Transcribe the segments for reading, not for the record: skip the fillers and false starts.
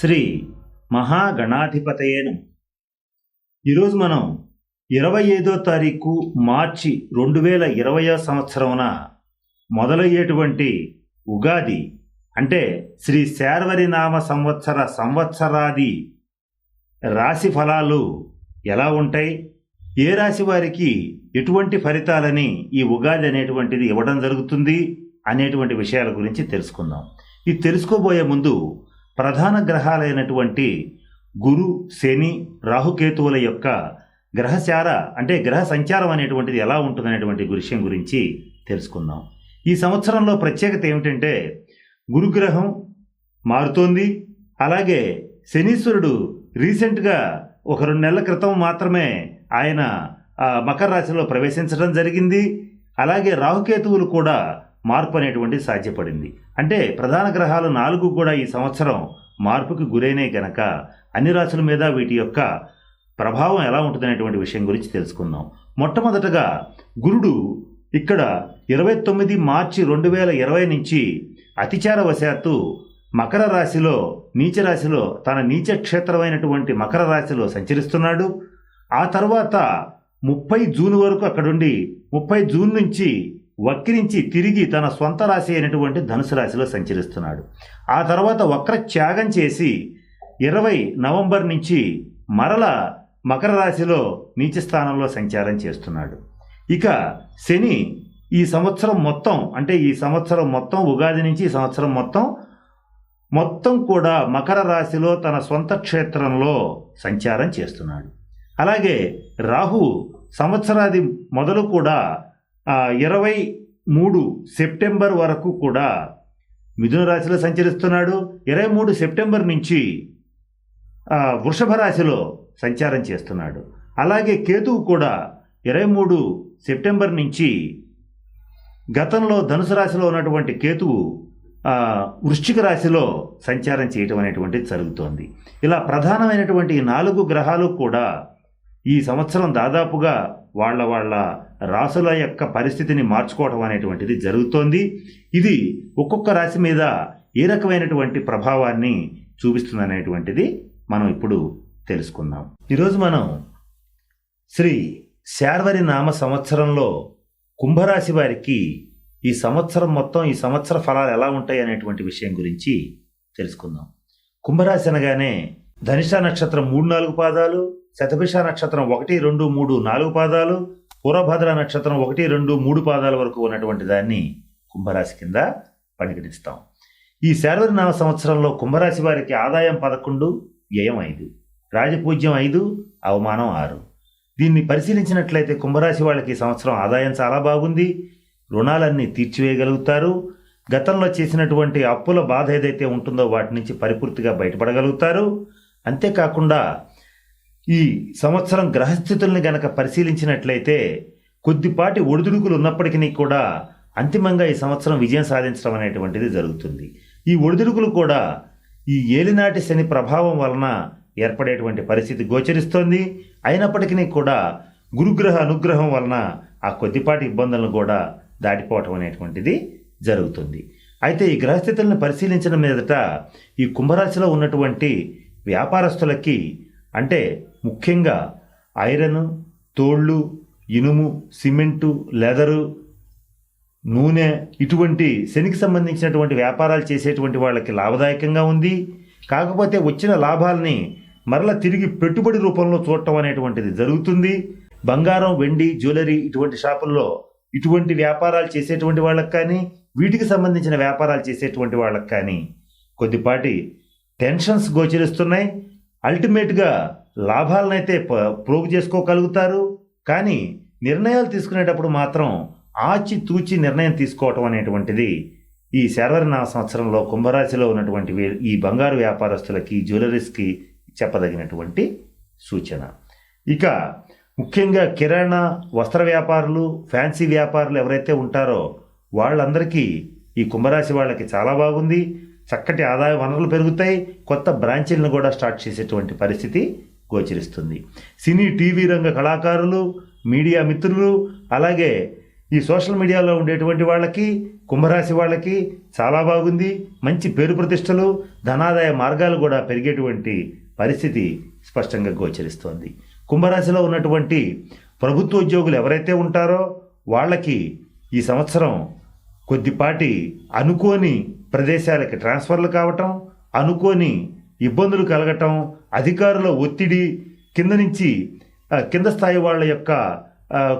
శ్రీ మహాగణాధిపతయే నమః. ఈరోజు మనం 25వ తారీఖు మార్చి 2020 సంవత్సరమున మొదలయ్యేటువంటి ఉగాది అంటే శ్రీ శార్వరినామ సంవత్సరాది రాశి ఫలాలు ఎలా ఉంటాయి, ఏ రాశి వారికి ఎటువంటి ఫలితాలని ఈ ఉగాది అనేటువంటిది ఇవ్వడం జరుగుతుంది అనేటువంటి విషయాల గురించి తెలుసుకుందాం. ఇది తెలుసుకోబోయే ముందు ప్రధాన గ్రహాలైనటువంటి గురు, శని, రాహుకేతువుల యొక్క గ్రహ సంచారం అనేటువంటిది ఎలా ఉంటుందనేటువంటి విషయం గురించి తెలుసుకుందాం. ఈ సంవత్సరంలో ప్రత్యేకత ఏమిటంటే గురుగ్రహం మారుతోంది. అలాగే శనీశ్వరుడు రీసెంట్గా ఒక 2 నెలల క్రితం మాత్రమే ఆయన మకర రాశిలో ప్రవేశించడం జరిగింది. అలాగే రాహుకేతువులు కూడా మార్పు అనేటువంటిది సాధ్యపడింది. అంటే ప్రధాన గ్రహాలు 4 కూడా ఈ సంవత్సరం మార్పుకి గురైనే గనక అన్ని రాశుల మీద వీటి యొక్క ప్రభావం ఎలా ఉంటుందనేటువంటి విషయం గురించి తెలుసుకుందాం. మొట్టమొదటగా గురుడు ఇక్కడ 29 మార్చి 2020 నుంచి అతిచారవశాత్తు మకర రాశిలో నీచరాశిలో తన నీచ క్షేత్రమైనటువంటి మకర రాశిలో సంచరిస్తున్నాడు. ఆ తర్వాత 30 జూన్ వరకు అక్కడుండి 30 జూన్ నుంచి వక్రించి తిరిగి తన స్వంత రాశి అయినటువంటి ధనుసు రాశిలో సంచరిస్తున్నాడు. ఆ తర్వాత వక్ర త్యాగం చేసి 20 నవంబర్ నుంచి మరల మకర రాశిలో నీచ స్థానంలో సంచారం చేస్తున్నాడు. ఇక శని ఈ సంవత్సరం మొత్తం అంటే ఈ సంవత్సరం మొత్తం ఉగాది నుంచి ఈ సంవత్సరం మొత్తం కూడా మకర రాశిలో తన స్వంత క్షేత్రంలో సంచారం చేస్తున్నాడు. అలాగే రాహు సంవత్సరాది మొదలు కూడా 23 సెప్టెంబర్ వరకు కూడా మిథున రాశిలో సంచరిస్తున్నాడు. 23 సెప్టెంబర్ నుంచి వృషభ రాశిలో సంచారం చేస్తున్నాడు. అలాగే కేతువు కూడా 23 సెప్టెంబర్ నుంచి గతంలో ధనుసు రాశిలో ఉన్నటువంటి కేతువు వృశ్చిక రాశిలో సంచారం చేయటం అనేటువంటిది జరుగుతోంది. ఇలా ప్రధానమైనటువంటి 4 గ్రహాలు కూడా ఈ సంవత్సరం దాదాపుగా వాళ్ళ రాశుల యొక్క పరిస్థితిని మార్చుకోవటం అనేటువంటిది జరుగుతోంది. ఇది ఒక్కొక్క రాశి మీద ఏ రకమైనటువంటి ప్రభావాన్ని చూపిస్తుంది అనేటువంటిది మనం ఇప్పుడు తెలుసుకుందాం. ఈరోజు మనం శ్రీ శార్వరి నామ సంవత్సరంలో కుంభరాశి వారికి ఈ సంవత్సరం మొత్తం ఈ సంవత్సర ఫలాలు ఎలా ఉంటాయి అనేటువంటి విషయం గురించి తెలుసుకుందాం. కుంభరాశి అనగానే ధనిష్ట నక్షత్రం 3-4 పాదాలు, శతభిష నక్షత్రం 1, 2, 3, 4 పాదాలు, పూర్వభద్ర నక్షత్రం 1, 2, 3 పాదాల వరకు ఉన్నటువంటి దాన్ని కుంభరాశి కింద పరిగణిస్తాం. ఈ శార్వరినామ సంవత్సరంలో కుంభరాశి వారికి ఆదాయం 11, వ్యయం 5, రాజపూజ్యం 5, అవమానం 6. దీన్ని పరిశీలించినట్లయితే కుంభరాశి వాళ్ళకి ఈ సంవత్సరం ఆదాయం చాలా బాగుంది. రుణాలన్నీ తీర్చివేయగలుగుతారు. గతంలో చేసినటువంటి అప్పుల బాధ ఏదైతే ఉంటుందో వాటి నుంచి పరిపూర్తిగా బయటపడగలుగుతారు. అంతేకాకుండా ఈ సంవత్సరం గ్రహస్థితుల్ని గనక పరిశీలించినట్లయితే కొద్దిపాటి ఒడిదుడుకులు ఉన్నప్పటికీ కూడా అంతిమంగా ఈ సంవత్సరం విజయం సాధించడం అనేటువంటిది జరుగుతుంది. ఈ ఒడిదుడుకులు కూడా ఈ ఏలినాటి శని ప్రభావం వలన ఏర్పడేటువంటి పరిస్థితి గోచరిస్తోంది. అయినప్పటికీ కూడా గురుగ్రహ అనుగ్రహం వలన ఆ కొద్దిపాటి ఇబ్బందులను కూడా దాటిపోవటం అనేటువంటిది జరుగుతుంది. అయితే ఈ గ్రహస్థితులను పరిశీలించిన మీదట ఈ కుంభరాశిలో ఉన్నటువంటి వ్యాపారస్తులకి అంటే ముఖ్యంగా ఐరన్, తోళ్ళు, ఇనుము, సిమెంటు, లెదరు, నూనె ఇటువంటి శనికి సంబంధించినటువంటి వ్యాపారాలు చేసేటువంటి వాళ్ళకి లాభదాయకంగా ఉంది. కాకపోతే వచ్చిన లాభాలని మరలా తిరిగి పెట్టుబడి రూపంలో చూడటం అనేటువంటిది జరుగుతుంది. బంగారం, వెండి, జ్యువెలరీ ఇటువంటి షాపుల్లో ఇటువంటి వ్యాపారాలు చేసేటువంటి వాళ్ళకి కానీ వీటికి సంబంధించిన వ్యాపారాలు చేసేటువంటి వాళ్ళకి కానీ కొద్దిపాటి టెన్షన్స్ గోచరిస్తున్నాయి. అల్టిమేట్గా లాభాలనైతే ప్రోగు చేసుకోగలుగుతారు. కానీ నిర్ణయాలు తీసుకునేటప్పుడు మాత్రం ఆచితూచి నిర్ణయం తీసుకోవటం అనేటువంటిది ఈ శార్వరినామ సంవత్సరంలో కుంభరాశిలో ఉన్నటువంటి ఈ బంగారు వ్యాపారస్తులకి, జ్యువెలరీస్కి చెప్పదగినటువంటి సూచన. ఇక ముఖ్యంగా కిరాణా, వస్త్ర వ్యాపారులు, ఫ్యాన్సీ వ్యాపారులు ఎవరైతే ఉంటారో వాళ్ళందరికీ ఈ కుంభరాశి వాళ్ళకి చాలా బాగుంది. చక్కటి ఆదాయ వనరులు పెరుగుతాయి. కొత్త బ్రాంచీలను కూడా స్టార్ట్ చేసేటువంటి పరిస్థితి గోచరిస్తుంది. సినీ, టీవీ రంగ కళాకారులు, మీడియా మిత్రులు, అలాగే ఈ సోషల్ మీడియాలో ఉండేటువంటి వాళ్ళకి, కుంభరాశి వాళ్ళకి చాలా బాగుంది. మంచి పేరు ప్రతిష్టలు, ధనాదాయ మార్గాలు కూడా పెరిగేటువంటి పరిస్థితి స్పష్టంగా గోచరిస్తోంది. కుంభరాశిలో ఉన్నటువంటి ప్రభుత్వ ఉద్యోగులు ఎవరైతే ఉంటారో వాళ్ళకి ఈ సంవత్సరం కొద్దిపాటి అనుకోని ప్రదేశాలకి ట్రాన్స్ఫర్లు కావటం, అనుకోని ఇబ్బందులు కలగటం, అధికారుల ఒత్తిడి, కింద స్థాయి వాళ్ళ యొక్క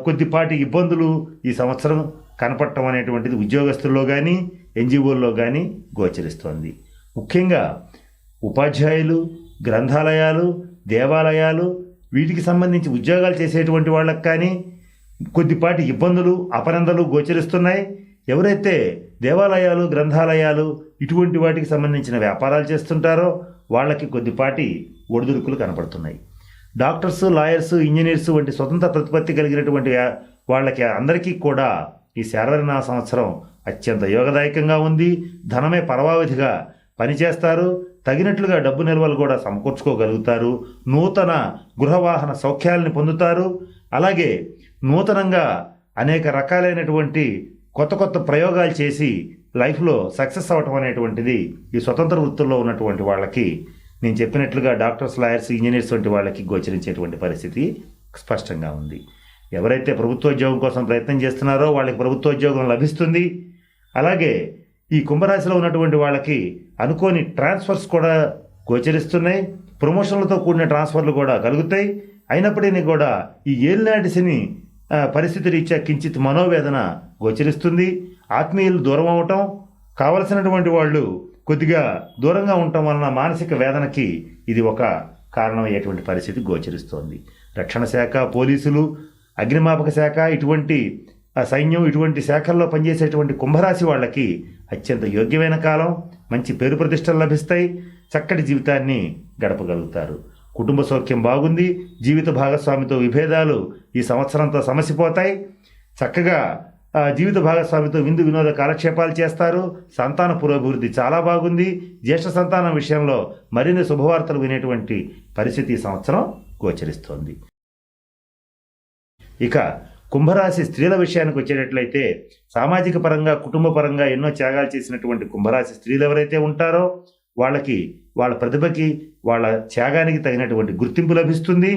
కొద్దిపాటి ఇబ్బందులు ఈ సంవత్సరం కనపడటం అనేటువంటిది ఉద్యోగస్తుల్లో కానీ ఎన్జిఓల్లో కానీ గోచరిస్తోంది. ముఖ్యంగా ఉపాధ్యాయులు, గ్రంథాలయాలు, దేవాలయాలు వీటికి సంబంధించి ఉద్యోగాలు చేసేటువంటి వాళ్ళకి కానీ కొద్దిపాటి ఇబ్బందులు, అపనందలు గోచరిస్తున్నాయి. ఎవరైతే దేవాలయాలు, గ్రంథాలయాలు ఇటువంటి వాటికి సంబంధించిన వ్యాపారాలు చేస్తుంటారో వాళ్ళకి కొద్దిపాటి ఒడిదుడుకులు కనపడుతున్నాయి. డాక్టర్స్, లాయర్స్, ఇంజనీర్స్ వంటి స్వతంత్ర ప్రతిపత్తి కలిగినటువంటి వాళ్ళకి అందరికీ కూడా ఈ శార్వరినామ సంవత్సరం అత్యంత యోగదాయకంగా ఉంది. ధనమే పరమావధిగా పనిచేస్తారు. తగినట్లుగా డబ్బు నిల్వలు కూడా సమకూర్చుకోగలుగుతారు. నూతన గృహవాహన సౌఖ్యాలని పొందుతారు. అలాగే నూతనంగా అనేక రకాలైనటువంటి కొత్త ప్రయోగాలు చేసి లైఫ్లో సక్సెస్ అవ్వటం అనేటువంటిది ఈ స్వతంత్ర వృత్తుల్లో ఉన్నటువంటి వాళ్ళకి, నేను చెప్పినట్లుగా డాక్టర్స్, లాయర్స్, ఇంజనీర్స్ వంటి వాళ్ళకి గోచరించేటువంటి పరిస్థితి స్పష్టంగా ఉంది. ఎవరైతే ప్రభుత్వోద్యోగం కోసం ప్రయత్నం చేస్తున్నారో వాళ్ళకి ప్రభుత్వోద్యోగం లభిస్తుంది. అలాగే ఈ కుంభరాశిలో ఉన్నటువంటి వాళ్ళకి అనుకోని ట్రాన్స్ఫర్స్ కూడా గోచరిస్తున్నాయి. ప్రమోషన్లతో కూడిన ట్రాన్స్ఫర్లు కూడా కలుగుతాయి. అయినప్పటికీ కూడా ఈ ఏలినాటి శని పరిస్థితి రీత్యా కించిత్ మనోవేదన గోచరిస్తుంది. ఆత్మీయులు దూరం అవటం, కావలసినటువంటి వాళ్ళు కొద్దిగా దూరంగా ఉండటం వలన మానసిక వేదనకి ఇది ఒక కారణమయ్యేటువంటి పరిస్థితి గోచరిస్తోంది. రక్షణ శాఖ, పోలీసులు, అగ్నిమాపక శాఖ ఇటువంటి సైన్యం ఇటువంటి శాఖల్లో పనిచేసేటువంటి కుంభరాశి వాళ్ళకి అత్యంత యోగ్యమైన కాలం. మంచి పేరు ప్రతిష్టలు లభిస్తాయి. చక్కటి జీవితాన్ని గడపగలుగుతారు. కుటుంబ సౌఖ్యం బాగుంది. జీవిత భాగస్వామితో విభేదాలు ఈ సంవత్సరంతో సమసిపోతాయి. చక్కగా జీవిత భాగస్వామితో విందు వినోద కాలక్షేపాలు చేస్తారు. సంతాన పురోభివృద్ధి చాలా బాగుంది. జ్యేష్ఠ సంతానం విషయంలో మరిన్ని శుభవార్తలు వినేటువంటి పరిస్థితి ఈ సంవత్సరం గోచరిస్తోంది. ఇక కుంభరాశి స్త్రీల విషయానికి వచ్చేటట్లయితే సామాజిక పరంగా, కుటుంబ పరంగా ఎన్నో త్యాగాలు చేసినటువంటి కుంభరాశి స్త్రీలు ఎవరైతే ఉంటారో వాళ్ళకి వాళ్ళ ప్రతిభకి, వాళ్ళ త్యాగానికి తగినటువంటి గుర్తింపు లభిస్తుంది.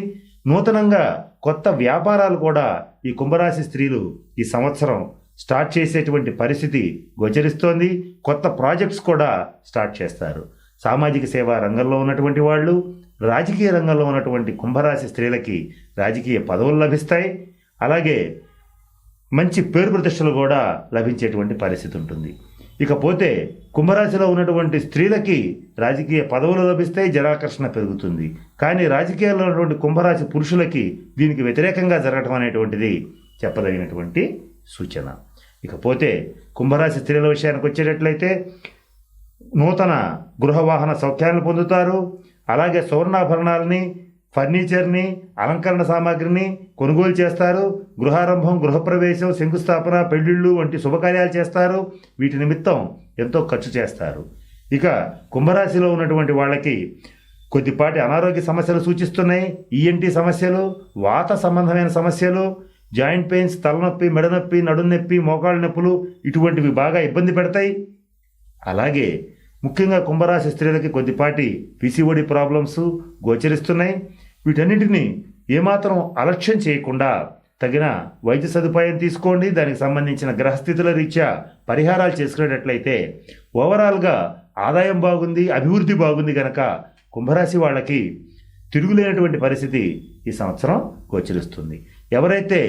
నూతనంగా కొత్త వ్యాపారాలు కూడా ఈ కుంభరాశి స్త్రీలు ఈ సంవత్సరం స్టార్ట్ చేసేటువంటి పరిస్థితి గోచరిస్తోంది. కొత్త ప్రాజెక్ట్స్ కూడా స్టార్ట్ చేస్తారు. సామాజిక సేవా రంగంలో ఉన్నటువంటి వాళ్ళు, రాజకీయ రంగంలో ఉన్నటువంటి కుంభరాశి స్త్రీలకి రాజకీయ పదవులు లభిస్తాయి. అలాగే మంచి పేరు ప్రతిష్టలు కూడా లభించేటువంటి పరిస్థితి ఉంటుంది. ఇకపోతే కుంభరాశిలో ఉన్నటువంటి స్త్రీలకి రాజకీయ పదవులు లభిస్తాయి, జనాకర్షణ పెరుగుతుంది. కానీ రాజకీయాల్లో ఉన్నటువంటి కుంభరాశి పురుషులకి దీనికి వ్యతిరేకంగా జరగటం అనేటువంటిది చెప్పదగినటువంటి సూచన. ఇకపోతే కుంభరాశి స్త్రీల విషయానికి వచ్చేటట్లయితే నూతన గృహవాహన సౌఖ్యాలను పొందుతారు. అలాగే సువర్ణాభరణాలని, ఫర్నిచర్ని, అలంకరణ సామాగ్రిని కొనుగోలు చేస్తారు. గృహారంభం, గృహప్రవేశం, శంకుస్థాపన, పెళ్లిళ్ళు వంటి శుభకార్యాలు చేస్తారు. వీటి నిమిత్తం ఎంతో ఖర్చు చేస్తారు. ఇక కుంభరాశిలో ఉన్నటువంటి వాళ్ళకి కొద్దిపాటి అనారోగ్య సమస్యలు సూచిస్తున్నాయి. ఈఎన్టీ సమస్యలు, వాత సంబంధమైన సమస్యలు, జాయింట్ పెయిన్స్, తలనొప్పి, మెడనొప్పి, నడునొప్పి, మోకాళ్ళ నొప్పులు ఇటువంటివి బాగా ఇబ్బంది పెడతాయి. అలాగే ముఖ్యంగా కుంభరాశి స్త్రీలకి కొద్దిపాటి పిసిఓడి ప్రాబ్లమ్స్ గోచరిస్తున్నాయి. వీటన్నింటినీ ఏమాత్రం అలక్ష్యం చేయకుండా తగిన వైద్య సదుపాయం తీసుకోండి. దానికి సంబంధించిన గ్రహస్థితుల రీత్యా పరిహారాలు చేసుకునేటట్లయితే ఓవరాల్గా ఆదాయం బాగుంది, అభివృద్ధి బాగుంది కనుక కుంభరాశి వాళ్ళకి తిరుగులేనటువంటి పరిస్థితి ఈ సంవత్సరం గోచరిస్తుంది. ఎవరైతే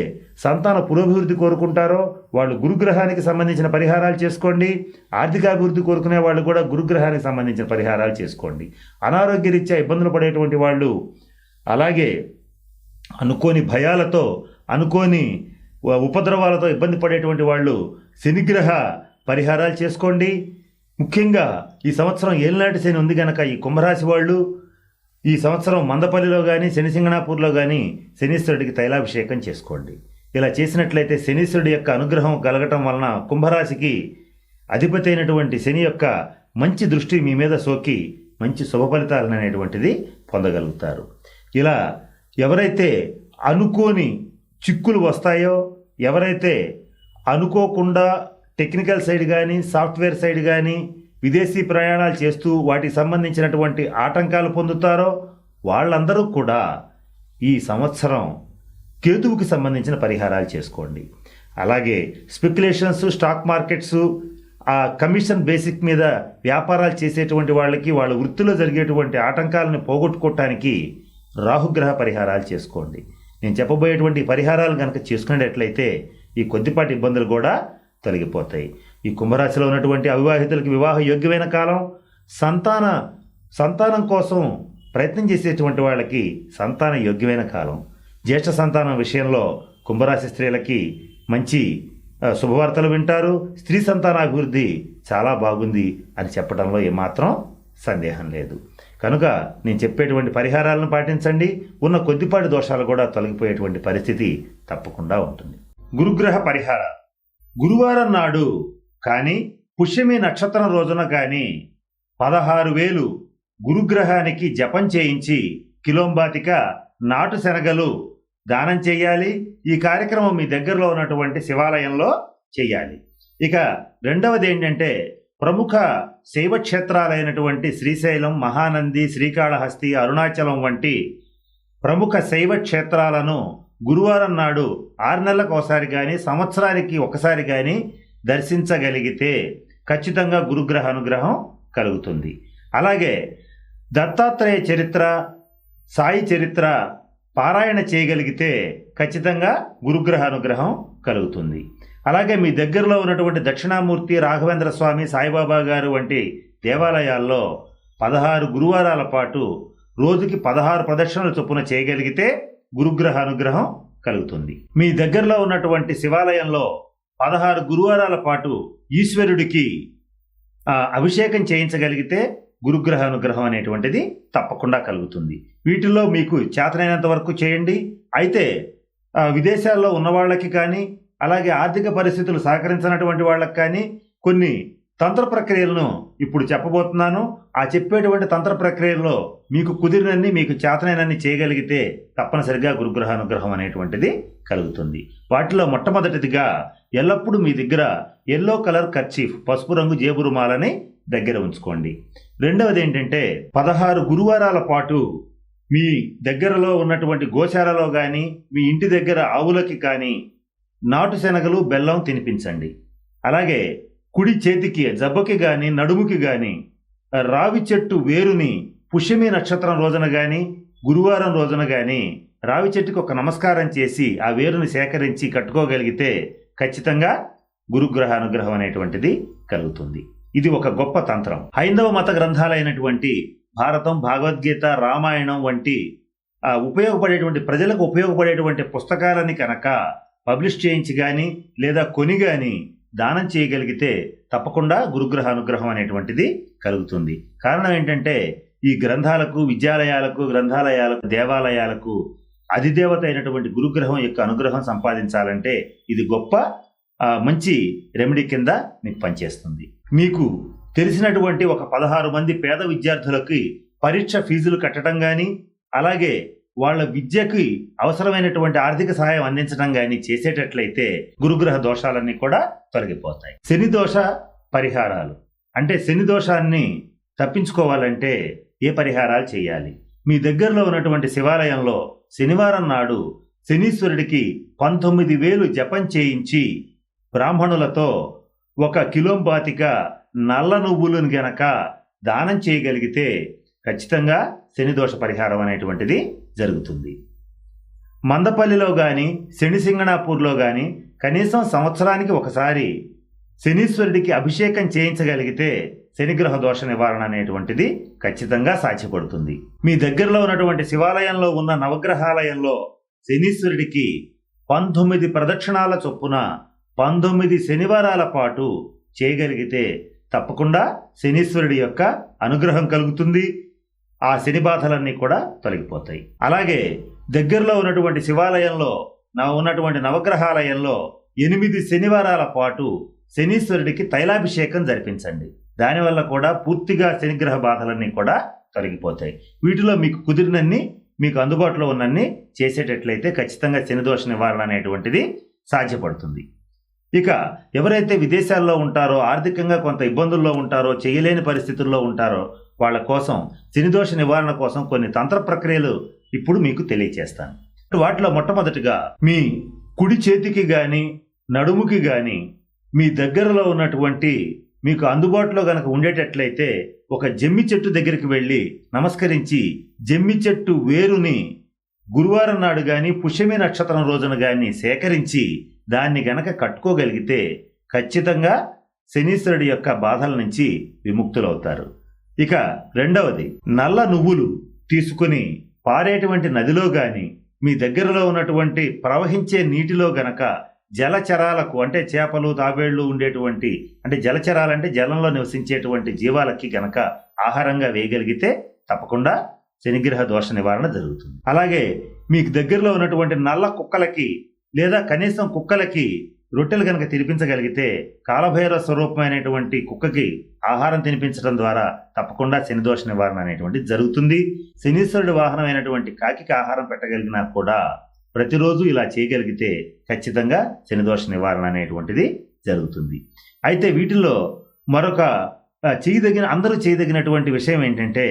సంతాన పురోభివృద్ధి కోరుకుంటారో వాళ్ళు గురుగ్రహానికి సంబంధించిన పరిహారాలు చేసుకోండి. ఆర్థికాభివృద్ధి కోరుకునే వాళ్ళు కూడా గురుగ్రహానికి సంబంధించిన పరిహారాలు చేసుకోండి. అనారోగ్య రీత్యా ఇబ్బందులు పడేటువంటి వాళ్ళు, అలాగే అనుకోని భయాలతో, అనుకోని ఉపద్రవాలతో ఇబ్బంది పడేటువంటి వాళ్ళు శనిగ్రహ పరిహారాలు చేసుకోండి. ముఖ్యంగా ఈ సంవత్సరం ఏలినాటి శని ఉంది కనుక ఈ కుంభరాశి వాళ్ళు ఈ సంవత్సరం మందపల్లిలో కానీ, శనిసింగణాపూర్లో కానీ శనీశ్వరుడికి తైలాభిషేకం చేసుకోండి. ఇలా చేసినట్లయితే శనీశ్వరుడి యొక్క అనుగ్రహం కలగటం వలన కుంభరాశికి అధిపతి అయినటువంటి శని యొక్క మంచి దృష్టి మీ మీద సోకి మంచి శుభ ఫలితాలను అనేటువంటిది పొందగలుగుతారు. ఇలా ఎవరైతే అనుకోని చిక్కులు వస్తాయో, ఎవరైతే అనుకోకుండా టెక్నికల్ సైడ్ కానీ సాఫ్ట్వేర్ సైడ్ కానీ విదేశీ ప్రయాణాలు చేస్తూ వాటికి సంబంధించినటువంటి ఆటంకాలు పొందుతారో వాళ్ళందరూ కూడా ఈ సంవత్సరం కేతువుకి సంబంధించిన పరిహారాలు చేసుకోండి. అలాగే స్పెక్యులేషన్స్, స్టాక్ మార్కెట్స్, ఆ కమిషన్ బేసిక్ మీద వ్యాపారాలు చేసేటువంటి వాళ్ళకి వాళ్ళ వృత్తిలో జరిగేటువంటి ఆటంకాలను పోగొట్టుకోవటానికి రాహుగ్రహ పరిహారాలు చేసుకోండి. నేను చెప్పబోయేటువంటి పరిహారాలు కనుక చేసుకునేటట్లయితే ఈ కొద్దిపాటి ఇబ్బందులు కూడా తొలగిపోతాయి. ఈ కుంభరాశిలో ఉన్నటువంటి అవివాహితులకు వివాహ యోగ్యమైన కాలం, సంతానం కోసం ప్రయత్నం చేసేటువంటి వాళ్ళకి సంతాన యోగ్యమైన కాలం, జ్యేష్ఠ సంతానం విషయంలో కుంభరాశి స్త్రీలకి మంచి శుభవార్తలు వింటారు. స్త్రీ సంతానాభివృద్ధి చాలా బాగుంది అని చెప్పడంలో ఏమాత్రం సందేహం లేదు. కనుక నేను చెప్పేటువంటి పరిహారాలను పాటించండి. ఉన్న కొద్దిపాటి దోషాలు కూడా తొలగిపోయేటువంటి పరిస్థితి తప్పకుండా ఉంటుంది. గురుగ్రహ పరిహారం. గురువారం నాడు కానీ పుష్యమి నక్షత్రం రోజున కానీ 16,000 గురుగ్రహానికి జపం చేయించి కిలోంబాతిక నాటు శనగలు దానం చేయాలి. ఈ కార్యక్రమం మీ దగ్గరలో ఉన్నటువంటి శివాలయంలో చేయాలి. ఇక రెండవది ఏంటంటే, ప్రముఖ శైవ క్షేత్రాలైనటువంటి శ్రీశైలం, మహానంది, శ్రీకాళహస్తి, అరుణాచలం వంటి ప్రముఖ శైవ క్షేత్రాలను గురువారం నాడు 6 నెలలకు ఒకసారి కానీ సంవత్సరానికి ఒకసారి కానీ దర్శించగలిగితే ఖచ్చితంగా గురుగ్రహ అనుగ్రహం కలుగుతుంది. అలాగే దత్తాత్రేయ చరిత్ర, సాయి చరిత్ర పారాయణ చేయగలిగితే ఖచ్చితంగా గురుగ్రహ అనుగ్రహం కలుగుతుంది. అలాగే మీ దగ్గరలో ఉన్నటువంటి దక్షిణామూర్తి, రాఘవేంద్ర స్వామి, సాయిబాబా గారు వంటి దేవాలయాల్లో 16 గురువారాల పాటు రోజుకి 16 ప్రదక్షిణలు చొప్పున చేయగలిగితే గురుగ్రహ అనుగ్రహం కలుగుతుంది. మీ దగ్గరలో ఉన్నటువంటి శివాలయంలో 16 గురువారాల పాటు ఈశ్వరుడికి అభిషేకం చేయించగలిగితే గురుగ్రహ అనుగ్రహం అనేటువంటిది తప్పకుండా కలుగుతుంది. వీటిల్లో మీకు చేతనైనంత వరకు చేయండి. అయితే విదేశాల్లో ఉన్న వాళ్ళకి కానీ, అలాగే ఆర్థిక పరిస్థితులు సహకరించినటువంటి వాళ్ళకి కానీ కొన్ని తంత్ర ప్రక్రియలను ఇప్పుడు చెప్పబోతున్నాను. ఆ చెప్పేటువంటి తంత్ర ప్రక్రియల్లో మీకు కుదిరినన్ని, మీకు చేతనైనన్ని చేయగలిగితే తప్పనిసరిగా గురుగ్రహ అనుగ్రహం అనేటువంటిది కలుగుతుంది. వాటిలో మొట్టమొదటిదిగా ఎల్లప్పుడూ మీ దగ్గర ఎల్లో కలర్ కర్చీఫ్, పసుపు రంగు జేబు రుమాలని దగ్గర ఉంచుకోండి. రెండవది ఏంటంటే, 16 గురువారాల పాటు మీ దగ్గరలో ఉన్నటువంటి గోశాలలో కానీ, మీ ఇంటి దగ్గర ఆవులకి కానీ నాటు శనగలు, బెల్లం తినిపించండి. అలాగే కుడి చేతికి జబ్బకి కానీ, నడుముకి కానీ రావి చెట్టు వేరుని పుష్యమి నక్షత్రం రోజున కానీ, గురువారం రోజున కానీ రావి చెట్టుకి ఒక నమస్కారం చేసి ఆ వేరుని సేకరించి కట్టుకోగలిగితే ఖచ్చితంగా గురుగ్రహ అనుగ్రహం అనేటువంటిది కలుగుతుంది. ఇది ఒక గొప్ప తంత్రం. హైందవ మత గ్రంథాలైనటువంటి భారతం, భగవద్గీత, రామాయణం వంటి ఉపయోగపడేటువంటి, ప్రజలకు ఉపయోగపడేటువంటి పుస్తకాలని కనుక పబ్లిష్ చేయించి కానీ లేదా కొని కానీ దానం చేయగలిగితే తప్పకుండా గురుగ్రహ అనుగ్రహం అనేటువంటిది కలుగుతుంది. కారణం ఏంటంటే, ఈ గ్రంథాలకు, విద్యాలయాలకు, గ్రంథాలయాలకు, దేవాలయాలకు అధిదేవత అయినటువంటి గురుగ్రహం యొక్క అనుగ్రహం సంపాదించాలంటే ఇది గొప్ప మంచి రెమెడీ కింద మీకు పనిచేస్తుంది. మీకు తెలిసినటువంటి ఒక 16 మంది పేద విద్యార్థులకి పరీక్ష ఫీజులు కట్టడం కానీ, అలాగే వాళ్ళ విద్యకి అవసరమైనటువంటి ఆర్థిక సహాయం అందించడం కానీ చేసేటట్లయితే గురుగ్రహ దోషాలన్నీ కూడా తొలగిపోతాయి. శని దోష పరిహారాలు అంటే, శని దోషాన్ని తప్పించుకోవాలంటే ఏ పరిహారాలు చేయాలి? మీ దగ్గరలో ఉన్నటువంటి శివాలయంలో శనివారం నాడు శనీశ్వరుడికి 19,000 జపం చేయించి బ్రాహ్మణులతో 1 కిలోంబాతిక నల్ల నువ్వులను గనక దానం చేయగలిగితే ఖచ్చితంగా శని దోష పరిహారం అనేటువంటిది జరుగుతుంది. మందపల్లిలో కానీ, శని సింగణాపూర్లో కానీ కనీసం సంవత్సరానికి ఒకసారి శనీశ్వరుడికి అభిషేకం చేయించగలిగితే శనిగ్రహ దోష నివారణ అనేటువంటిది ఖచ్చితంగా సాధ్యపడుతుంది. మీ దగ్గరలో ఉన్నటువంటి శివాలయంలో ఉన్న నవగ్రహాలయంలో శనీశ్వరుడికి 19 ప్రదక్షిణాల చొప్పున 19 శనివారాల పాటు చేయగలిగితే తప్పకుండా శనీశ్వరుడి యొక్క అనుగ్రహం కలుగుతుంది. ఆ శని బాధలన్నీ కూడా తొలగిపోతాయి. అలాగే దగ్గరలో ఉన్నటువంటి శివాలయంలో ఉన్నటువంటి నవగ్రహాలయంలో 8 శనివారాల పాటు శనీశ్వరుడికి తైలాభిషేకం జరిపించండి. దానివల్ల కూడా పూర్తిగా శనిగ్రహ బాధలన్నీ కూడా తొలగిపోతాయి. వీటిలో మీకు కుదిరినన్ని, మీకు అందుబాటులో ఉన్నన్ని చేసేటట్లయితే ఖచ్చితంగా శని దోష నివారణ అనేటువంటిది సాధ్యపడుతుంది. ఇక ఎవరైతే విదేశాల్లో ఉంటారో, ఆర్థికంగా కొంత ఇబ్బందుల్లో ఉంటారో, చేయలేని పరిస్థితుల్లో ఉంటారో వాళ్ళ కోసం శనిదోష నివారణ కోసం కొన్ని తంత్ర ప్రక్రియలు ఇప్పుడు మీకు తెలియచేస్తాను. వాటిలో మొట్టమొదటిగా మీ కుడి చేతికి గాని నడుముకి గాని మీ దగ్గరలో ఉన్నటువంటి మీకు అందుబాటులో గనక ఉండేటట్లయితే ఒక జమ్మి చెట్టు దగ్గరికి వెళ్ళి నమస్కరించి జమ్మి చెట్టు వేరుని గురువారం నాడు గాని పుష్యమి నక్షత్రం రోజున గాని సేకరించి దాన్ని గనక కట్టుకోగలిగితే ఖచ్చితంగా శనీశ్వరుడి యొక్క బాధల నుంచి విముక్తులవుతారు. ఇక రెండవది, నల్ల నువ్వులు తీసుకుని పారేటువంటి నదిలో గాని మీ దగ్గరలో ఉన్నటువంటి ప్రవహించే నీటిలో గనక జలచరాలకు అంటే చేపలు తాబేళ్లు ఉండేటువంటి అంటే జలచరాలంటే జలంలో నివసించేటువంటి జీవాలకి గనక ఆహారంగా వేయగలిగితే తప్పకుండా శనిగ్రహ దోష నివారణ జరుగుతుంది. అలాగే మీకు దగ్గరలో ఉన్నటువంటి నల్ల కుక్కలకి లేదా కనీసం కుక్కలకి రొట్టెలు కనుక తినిపించగలిగితే కాలభైరవ స్వరూపమైనటువంటి కుక్కకి ఆహారం తినిపించడం ద్వారా తప్పకుండా శనిదోష నివారణ అనేటువంటిది జరుగుతుంది. శనీశ్వరుడి వాహనమైనటువంటి కాకికి ఆహారం పెట్టగలిగినా కూడా ప్రతిరోజు ఇలా చేయగలిగితే ఖచ్చితంగా శనిదోష నివారణ అనేటువంటిది జరుగుతుంది. అయితే వీటిల్లో మరొక అందరూ చేయదగినటువంటి విషయం ఏంటంటే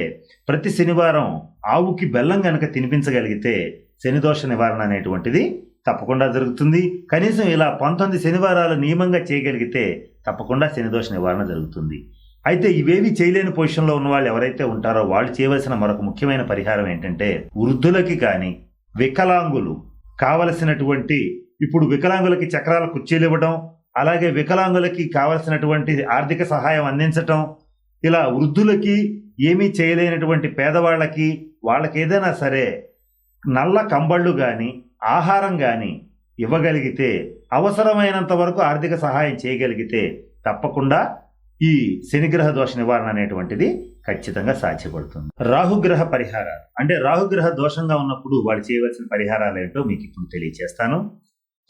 ప్రతి శనివారం ఆవుకి బెల్లం గనక తినిపించగలిగితే శనిదోష నివారణ అనేటువంటిది తప్పకుండా జరుగుతుంది. కనీసం ఇలా 19 శనివారాలు నియమంగా చేయగలిగితే తప్పకుండా శనిదోష నివారణ జరుగుతుంది. అయితే ఇవేవి చేయలేని పొజిషన్లో ఉన్న వాళ్ళు ఎవరైతే ఉంటారో వాళ్ళు చేయవలసిన మరొక ముఖ్యమైన పరిహారం ఏంటంటే వృద్ధులకి కానీ వికలాంగులు కావలసినటువంటి ఇప్పుడు వికలాంగులకి చక్రాల కుర్చీలు ఇవ్వడం, అలాగే వికలాంగులకి కావలసినటువంటి ఆర్థిక సహాయం అందించటం, ఇలా వృద్ధులకి ఏమీ చేయలేనటువంటి పేదవాళ్ళకి వాళ్ళకి ఏదైనా సరే నల్ల కంబళ్ళు కానీ ఆహారం కానీ ఇవ్వగలిగితే అవసరమైనంత వరకు ఆర్థిక సహాయం చేయగలిగితే తప్పకుండా ఈ శనిగ్రహ దోష నివారణ అనేటువంటిది ఖచ్చితంగా సాధ్యపడుతుంది. రాహుగ్రహ పరిహారాలు అంటే రాహుగ్రహ దోషంగా ఉన్నప్పుడు వాళ్ళు చేయవలసిన పరిహారాలు ఏంటో మీకు ఇప్పుడు తెలియచేస్తాను.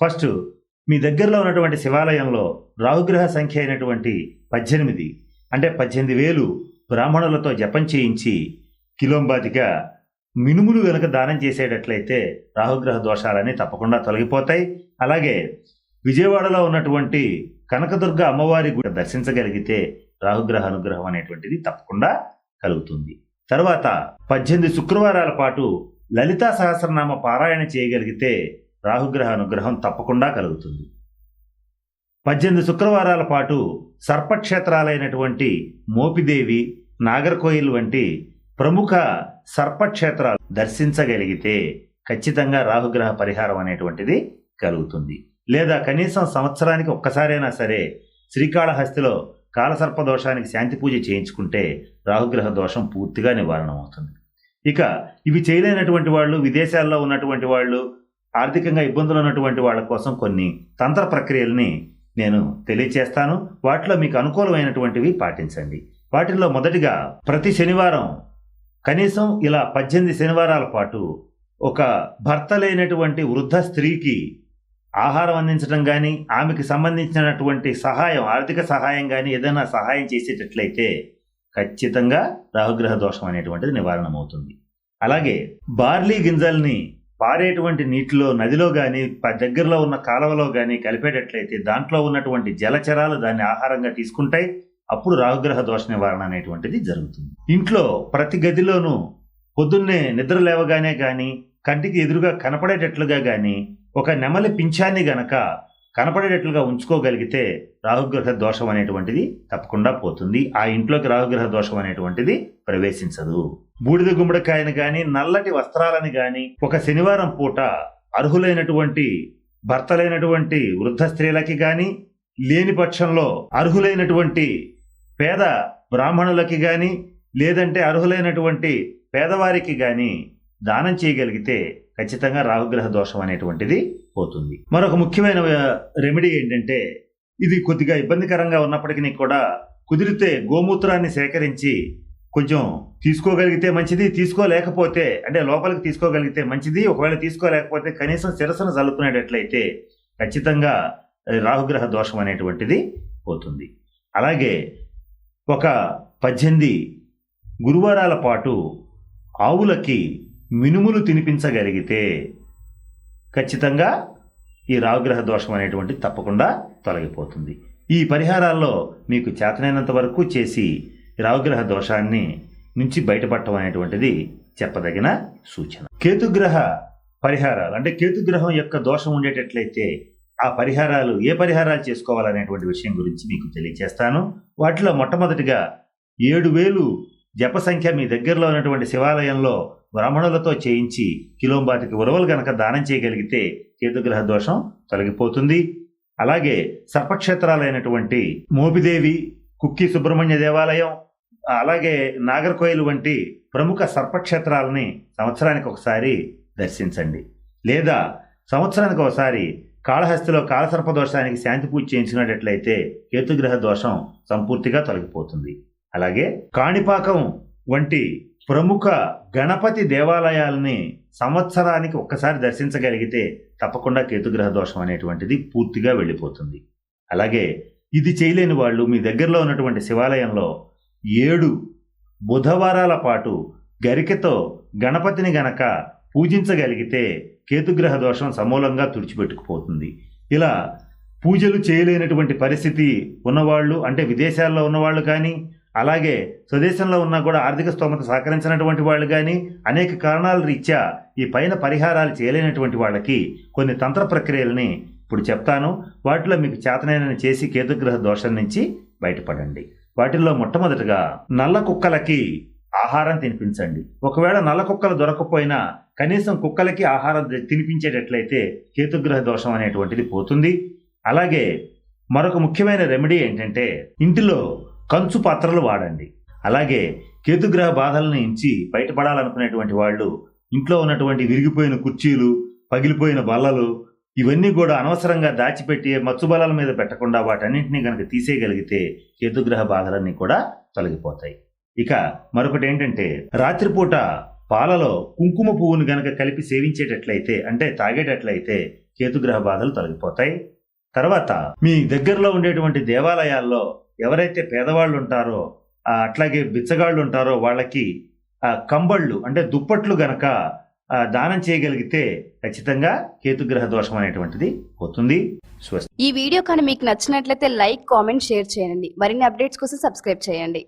ఫస్ట్, మీ దగ్గరలో ఉన్నటువంటి శివాలయంలో రాహుగ్రహ సంఖ్య అయినటువంటి 18 అంటే 18,000 బ్రాహ్మణులతో జపం చేయించి కిలోంబాతిగా మినుములు గనక దానం చేసేటట్లయితే రాహుగ్రహ దోషాలన్నీ తప్పకుండా తొలగిపోతాయి. అలాగే విజయవాడలో ఉన్నటువంటి కనకదుర్గ అమ్మవారి గుడి దర్శించగలిగితే రాహుగ్రహ అనుగ్రహం అనేటువంటిది తప్పకుండా కలుగుతుంది. తర్వాత 18 శుక్రవారాల పాటు లలితా సహస్రనామ పారాయణ చేయగలిగితే రాహుగ్రహ అనుగ్రహం తప్పకుండా కలుగుతుంది. 18 శుక్రవారాల పాటు సర్పక్షేత్రాలైనటువంటి మోపిదేవి, నాగర్కోయిల్ వంటి ప్రముఖ సర్పక్షేత్రాలు దర్శించగలిగితే ఖచ్చితంగా రాహుగ్రహ పరిహారం అనేటువంటిది కలుగుతుంది. లేదా కనీసం సంవత్సరానికి ఒక్కసారైనా సరే శ్రీకాళహస్తిలో కాలసర్ప దోషానికి శాంతి పూజ చేయించుకుంటే రాహుగ్రహ దోషం పూర్తిగా నివారణ అవుతుంది. ఇక ఇవి చేయలేనటువంటి వాళ్ళు, విదేశాల్లో ఉన్నటువంటి వాళ్ళు, ఆర్థికంగా ఇబ్బందులు ఉన్నటువంటి వాళ్ళ కోసం కొన్ని తంత్ర ప్రక్రియల్ని నేను తెలియచేస్తాను. వాటిలో మీకు అనుకూలమైనటువంటివి పాటించండి. వాటిల్లో మొదటిగా ప్రతి శనివారం కనీసం ఇలా 18 శనివారాల పాటు ఒక భర్త లేనటువంటి వృద్ధ స్త్రీకి ఆహారం అందించడం కానీ ఆమెకి సంబంధించినటువంటి సహాయం, ఆర్థిక సహాయం కానీ ఏదైనా సహాయం చేసేటట్లయితే ఖచ్చితంగా రాహుగ్రహ దోషం అనేటువంటిది నివారణ అవుతుంది. అలాగే బార్లీ గింజల్ని పారేటువంటి నీటిలో, నదిలో కానీ దగ్గరలో ఉన్న కాలువలో కానీ కలిపేటట్లయితే దాంట్లో ఉన్నటువంటి జలచరాలు దాన్ని ఆహారంగా తీసుకుంటాయి. అప్పుడు రాహుగ్రహ దోష నివారణ అనేటువంటిది జరుగుతుంది. ఇంట్లో ప్రతి గదిలోనూ పొద్దున్నే నిద్ర లేవగానే కానీ కంటికి ఎదురుగా కనపడేటట్లుగా కానీ ఒక నెమలి పింఛాన్ని గనక కనపడేటట్లుగా ఉంచుకోగలిగితే రాహుగ్రహ దోషం అనేటువంటిది తప్పకుండా పోతుంది. ఆ ఇంట్లోకి రాహుగ్రహ దోషం అనేటువంటిది ప్రవేశించదు. బూడిద గుమ్మడికాయని కానీ నల్లటి వస్త్రాలని కానీ ఒక శనివారం పూట అర్హులైనటువంటి భర్తలైనటువంటి వృద్ధ స్త్రీలకి కానీ లేని పక్షంలో అర్హులైనటువంటి పేద బ్రాహ్మణులకి కానీ లేదంటే అర్హులైనటువంటి పేదవారికి కానీ దానం చేయగలిగితే ఖచ్చితంగా రాహుగ్రహ దోషం అనేటువంటిది పోతుంది. మరొక ముఖ్యమైన రెమెడీ ఏంటంటే ఇది కొద్దిగా ఇబ్బందికరంగా ఉన్నప్పటికీ కూడా కుదిరితే గోమూత్రాన్ని సేకరించి కొంచెం తీసుకోగలిగితే మంచిది, తీసుకోలేకపోతే అంటే లోపలికి తీసుకోగలిగితే మంచిది. ఒకవేళ తీసుకోలేకపోతే కనీసం శిరస్సును చల్లుకునేటట్లయితే ఖచ్చితంగా రాహుగ్రహ దోషం అనేటువంటిది పోతుంది. అలాగే ఒక 18 గురువారాల పాటు ఆవులకి మినుములు తినిపించగలిగితే ఖచ్చితంగా ఈ రాహుగ్రహ దోషం అనేటువంటిది తప్పకుండా తొలగిపోతుంది. ఈ పరిహారాల్లో మీకు చేతనైనంత వరకు చేసి రాహుగ్రహ దోషాన్ని నుంచి బయటపడటం అనేటువంటిది చెప్పదగిన సూచన. కేతుగ్రహ పరిహారాలు అంటే కేతుగ్రహం యొక్క దోషం ఉండేటట్లయితే ఆ పరిహారాలు ఏ పరిహారాలు చేసుకోవాలనేటువంటి విషయం గురించి మీకు తెలియజేస్తాను. వాటిలో మొట్టమొదటిగా 7,000 జప సంఖ్య మీ దగ్గరలో ఉన్నటువంటి శివాలయంలో బ్రాహ్మణులతో చేయించి కిలోంబాతికి ఉరవలు గనక దానం చేయగలిగితే కేతుగ్రహ దోషం తొలగిపోతుంది. అలాగే సర్పక్షేత్రాలైనటువంటి మోపిదేవి, కుక్కి సుబ్రహ్మణ్య దేవాలయం, అలాగే నాగర్కోయిల్ వంటి ప్రముఖ సర్పక్షేత్రాలని సంవత్సరానికి ఒకసారి దర్శించండి. లేదా సంవత్సరానికి ఒకసారి కాళహస్తిలో కాళసర్ప దోషానికి శాంతి పూజ చేయించినట్లయితే కేతుగ్రహ దోషం సంపూర్తిగా తొలగిపోతుంది. అలాగే కాణిపాకం వంటి ప్రముఖ గణపతి దేవాలయాలని సంవత్సరానికి ఒక్కసారి దర్శించగలిగితే తప్పకుండా కేతుగ్రహ దోషం అనేటువంటిది పూర్తిగా వెళ్ళిపోతుంది. అలాగే ఇది చేయలేని వాళ్ళు మీ దగ్గరలో ఉన్నటువంటి శివాలయంలో 7 బుధవారాల పాటు గరికెతో గణపతిని గనక పూజించగలిగితే కేతుగ్రహ దోషం సమూలంగా తుడిచిపెట్టుకుపోతుంది. ఇలా పూజలు చేయలేనటువంటి పరిస్థితి ఉన్నవాళ్ళు అంటే విదేశాల్లో ఉన్నవాళ్ళు కానీ, అలాగే స్వదేశంలో ఉన్నా కూడా ఆర్థిక స్తోమత సహకరించినటువంటి వాళ్ళు కానీ, అనేక కారణాల రీత్యా ఈ పైన పరిహారాలు చేయలేనటువంటి వాళ్ళకి కొన్ని తంత్ర ప్రక్రియలని ఇప్పుడు చెప్తాను. వాటిలో మీకు చేతనైన చేసి కేతుగ్రహ దోషం నుంచి బయటపడండి. వాటిల్లో మొట్టమొదటిగా నల్ల కుక్కలకి ఆహారం తినిపించండి. ఒకవేళ నల్ల కుక్కలు దొరకకపోయినా కనీసం కుక్కలకి ఆహారం తినిపించేటట్లయితే కేతుగ్రహ దోషం అనేటువంటిది పోతుంది. అలాగే మరొక ముఖ్యమైన రెమెడీ ఏంటంటే ఇంటిలో కంచు పాత్రలు వాడండి. అలాగే కేతుగ్రహ బాధల నుంచి బయటపడాలనుకునేటువంటి వాళ్ళు ఇంట్లో ఉన్నటువంటి విరిగిపోయిన కుర్చీలు, పగిలిపోయిన బల్లలు ఇవన్నీ కూడా అనవసరంగా దాచిపెట్టి మచ్చు బల్లల మీద పెట్టకుండా వాటన్నింటినీ కనుక తీసేయగలిగితే కేతుగ్రహ బాధలన్నీ కూడా తొలగిపోతాయి. ఇక మరొకటి ఏంటంటే రాత్రిపూట పాలలో కుంకుమ పువ్వును గనక కలిపి సేవించేటట్లయితే అంటే తాగేటట్లయితే కేతుగ్రహ బాధలు తొలగిపోతాయి. తర్వాత మీ దగ్గరలో ఉండేటువంటి దేవాలయాల్లో ఎవరైతే పేదవాళ్ళు ఉంటారో అట్లాగే బిచ్చగాళ్ళు ఉంటారో వాళ్ళకి కంబళ్ళు అంటే దుప్పట్లు గనక దానం చేయగలిగితే ఖచ్చితంగా కేతుగ్రహ దోషం అనేటువంటిది పోతుంది. ఈ వీడియో కానీ మీకు నచ్చినట్లయితే లైక్, కామెంట్, షేర్ చేయండి. మరిన్ని అప్డేట్స్ కోసం సబ్స్క్రైబ్ చేయండి.